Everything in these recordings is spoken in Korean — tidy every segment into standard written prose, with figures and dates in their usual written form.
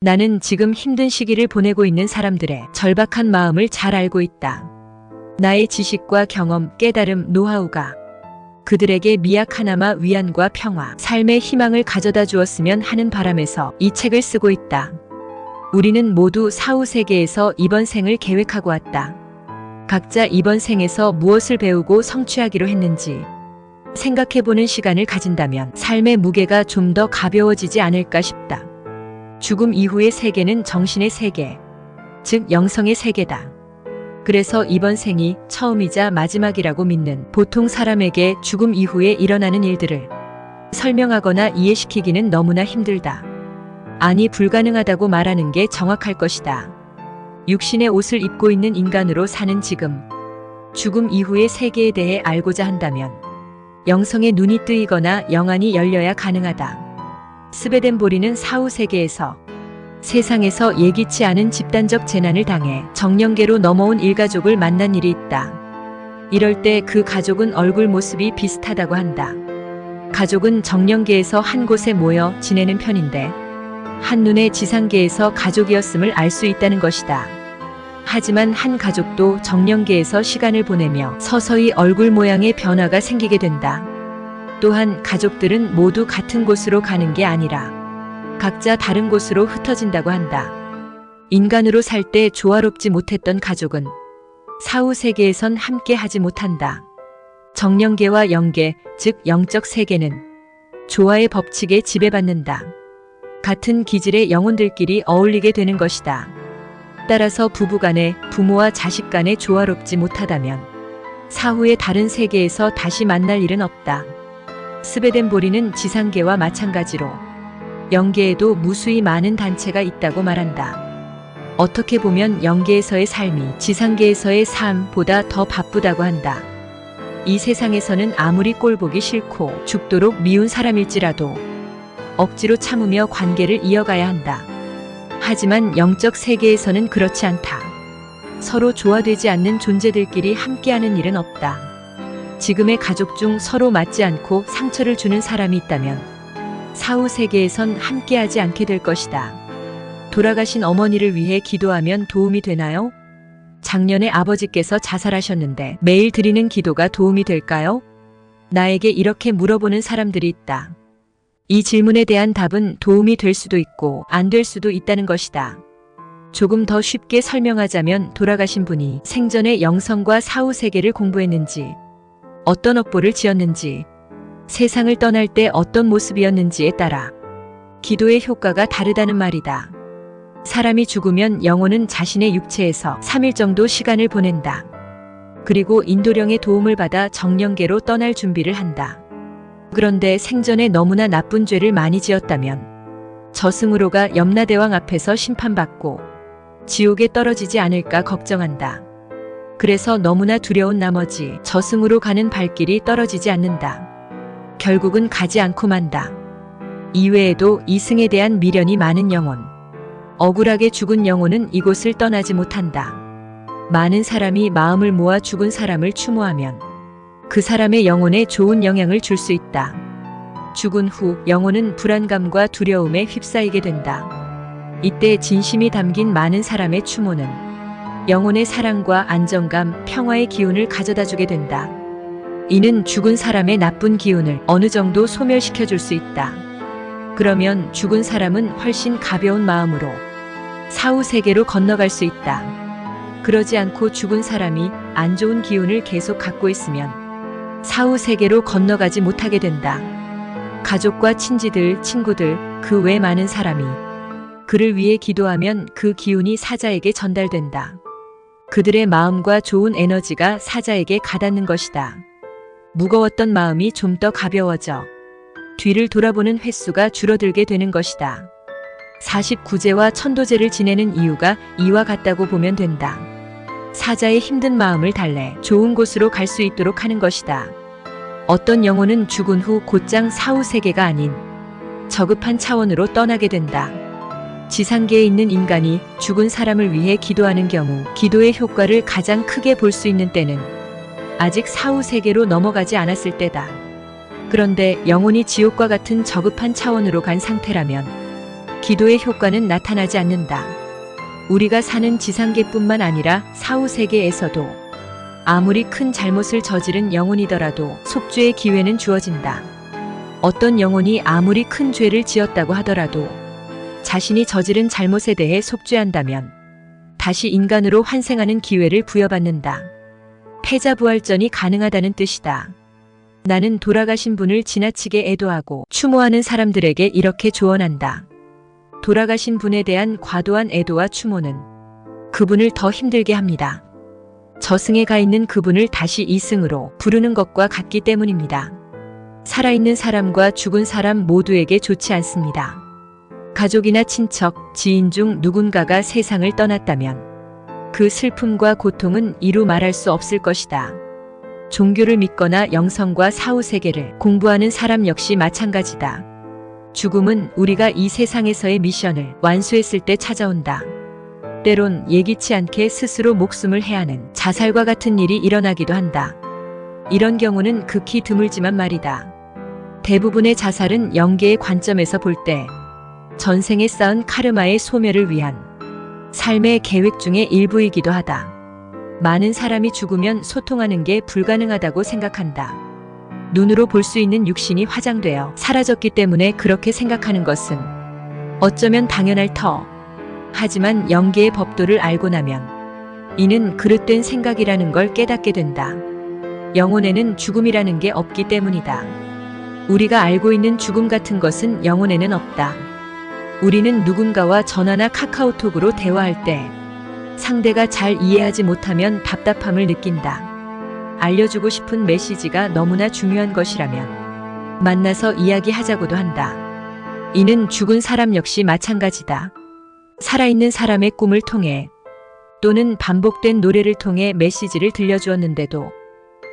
나는 지금 힘든 시기를 보내고 있는 사람들의 절박한 마음을 잘 알고 있다. 나의 지식과 경험, 깨달음, 노하우가 그들에게 미약 하나마 위안과 평화, 삶의 희망을 가져다 주었으면 하는 바람에서 이 책을 쓰고 있다. 우리는 모두 사후 세계에서 이번 생을 계획하고 왔다. 각자 이번 생에서 무엇을 배우고 성취하기로 했는지 생각해보는 시간을 가진다면 삶의 무게가 좀 더 가벼워지지 않을까 싶다. 죽음 이후의 세계는 정신의 세계, 즉 영성의 세계다. 그래서 이번 생이 처음이자 마지막이라고 믿는 보통 사람에게 죽음 이후에 일어나는 일들을 설명하거나 이해시키기는 너무나 힘들다. 아니, 불가능하다고 말하는 게 정확할 것이다. 육신의 옷을 입고 있는 인간으로 사는 지금, 죽음 이후의 세계에 대해 알고자 한다면 영성의 눈이 뜨이거나 영안이 열려야 가능하다. 스베덴보리는 사후 세계에서 세상에서 예기치 않은 집단적 재난을 당해 정령계로 넘어온 일가족을 만난 일이 있다. 이럴 때 그 가족은 얼굴 모습이 비슷하다고 한다. 가족은 정령계에서 한 곳에 모여 지내는 편인데 한눈에 지상계에서 가족이었음을 알 수 있다는 것이다. 하지만 한 가족도 정령계에서 시간을 보내며 서서히 얼굴 모양의 변화가 생기게 된다. 또한 가족들은 모두 같은 곳으로 가는 게 아니라 각자 다른 곳으로 흩어진다고 한다. 인간으로 살 때 조화롭지 못했던 가족은 사후 세계에선 함께 하지 못한다. 정령계와 영계, 즉 영적 세계는 조화의 법칙에 지배받는다. 같은 기질의 영혼들끼리 어울리게 되는 것이다. 따라서 부부간에, 부모와 자식 간에 조화롭지 못하다면 사후의 다른 세계에서 다시 만날 일은 없다. 스베덴보리는 지상계와 마찬가지로 영계에도 무수히 많은 단체가 있다고 말한다. 어떻게 보면 영계에서의 삶이 지상계에서의 삶보다 더 바쁘다고 한다. 이 세상에서는 아무리 꼴보기 싫고 죽도록 미운 사람일지라도 억지로 참으며 관계를 이어가야 한다. 하지만 영적 세계에서는 그렇지 않다. 서로 조화되지 않는 존재들끼리 함께하는 일은 없다. 지금의 가족 중 서로 맞지 않고 상처를 주는 사람이 있다면 사후 세계에선 함께하지 않게 될 것이다. 돌아가신 어머니를 위해 기도하면 도움이 되나요? 작년에 아버지께서 자살하셨는데 매일 드리는 기도가 도움이 될까요? 나에게 이렇게 물어보는 사람들이 있다. 이 질문에 대한 답은 도움이 될 수도 있고 안 될 수도 있다는 것이다. 조금 더 쉽게 설명하자면 돌아가신 분이 생전에 영성과 사후 세계를 공부했는지, 어떤 업보를 지었는지, 세상을 떠날 때 어떤 모습이었는지에 따라 기도의 효과가 다르다는 말이다. 사람이 죽으면 영혼은 자신의 육체에서 3일 정도 시간을 보낸다. 그리고 인도령의 도움을 받아 정령계로 떠날 준비를 한다. 그런데 생전에 너무나 나쁜 죄를 많이 지었다면 저승으로 가 염라대왕 앞에서 심판받고 지옥에 떨어지지 않을까 걱정한다. 그래서 너무나 두려운 나머지 저승으로 가는 발길이 떨어지지 않는다. 결국은 가지 않고 만다. 이외에도 이승에 대한 미련이 많은 영혼, 억울하게 죽은 영혼은 이곳을 떠나지 못한다. 많은 사람이 마음을 모아 죽은 사람을 추모하면 그 사람의 영혼에 좋은 영향을 줄 수 있다. 죽은 후 영혼은 불안감과 두려움에 휩싸이게 된다. 이때 진심이 담긴 많은 사람의 추모는 영혼의 사랑과 안정감, 평화의 기운을 가져다 주게 된다. 이는 죽은 사람의 나쁜 기운을 어느 정도 소멸시켜 줄 수 있다. 그러면 죽은 사람은 훨씬 가벼운 마음으로 사후 세계로 건너갈 수 있다. 그러지 않고 죽은 사람이 안 좋은 기운을 계속 갖고 있으면 사후 세계로 건너가지 못하게 된다. 가족과 친지들, 친구들, 그 외 많은 사람이 그를 위해 기도하면 그 기운이 사자에게 전달된다. 그들의 마음과 좋은 에너지가 사자에게 가닿는 것이다. 무거웠던 마음이 좀 더 가벼워져 뒤를 돌아보는 횟수가 줄어들게 되는 것이다. 49제와 천도제를 지내는 이유가 이와 같다고 보면 된다. 사자의 힘든 마음을 달래 좋은 곳으로 갈 수 있도록 하는 것이다. 어떤 영혼은 죽은 후 곧장 사후 세계가 아닌 저급한 차원으로 떠나게 된다. 지상계에 있는 인간이 죽은 사람을 위해 기도하는 경우 기도의 효과를 가장 크게 볼 수 있는 때는 아직 사후 세계로 넘어가지 않았을 때다. 그런데 영혼이 지옥과 같은 저급한 차원으로 간 상태라면 기도의 효과는 나타나지 않는다. 우리가 사는 지상계뿐만 아니라 사후세계에서도 아무리 큰 잘못을 저지른 영혼이더라도 속죄의 기회는 주어진다. 어떤 영혼이 아무리 큰 죄를 지었다고 하더라도 자신이 저지른 잘못에 대해 속죄한다면 다시 인간으로 환생하는 기회를 부여받는다. 패자부활전이 가능하다는 뜻이다. 나는 돌아가신 분을 지나치게 애도하고 추모하는 사람들에게 이렇게 조언한다. 돌아가신 분에 대한 과도한 애도와 추모는 그분을 더 힘들게 합니다. 저승에 가 있는 그분을 다시 이승으로 부르는 것과 같기 때문입니다. 살아있는 사람과 죽은 사람 모두에게 좋지 않습니다. 가족이나 친척, 지인 중 누군가가 세상을 떠났다면 그 슬픔과 고통은 이루 말할 수 없을 것이다. 종교를 믿거나 영성과 사후세계를 공부하는 사람 역시 마찬가지다. 죽음은 우리가 이 세상에서의 미션을 완수했을 때 찾아온다. 때론 예기치 않게 스스로 목숨을 해하는 자살과 같은 일이 일어나기도 한다. 이런 경우는 극히 드물지만 말이다. 대부분의 자살은 영계의 관점에서 볼 때 전생에 쌓은 카르마의 소멸을 위한 삶의 계획 중의 일부이기도 하다. 많은 사람이 죽으면 소통하는 게 불가능하다고 생각한다. 눈으로 볼 수 있는 육신이 화장되어 사라졌기 때문에 그렇게 생각하는 것은 어쩌면 당연할 터. 하지만 영계의 법도를 알고 나면 이는 그릇된 생각이라는 걸 깨닫게 된다. 영혼에는 죽음이라는 게 없기 때문이다. 우리가 알고 있는 죽음 같은 것은 영혼에는 없다. 우리는 누군가와 전화나 카카오톡으로 대화할 때 상대가 잘 이해하지 못하면 답답함을 느낀다. 알려주고 싶은 메시지가 너무나 중요한 것이라면 만나서 이야기하자고도 한다. 이는 죽은 사람 역시 마찬가지다. 살아있는 사람의 꿈을 통해 또는 반복된 노래를 통해 메시지를 들려주었는데도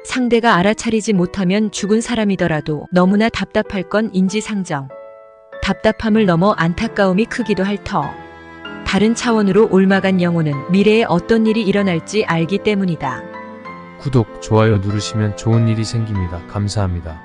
상대가 알아차리지 못하면 죽은 사람이더라도 너무나 답답할 건 인지상정. 답답함을 넘어 안타까움이 크기도 할 터. 다른 차원으로 옮아간 영혼은 미래에 어떤 일이 일어날지 알기 때문이다. 구독, 좋아요 누르시면 좋은 일이 생깁니다. 감사합니다.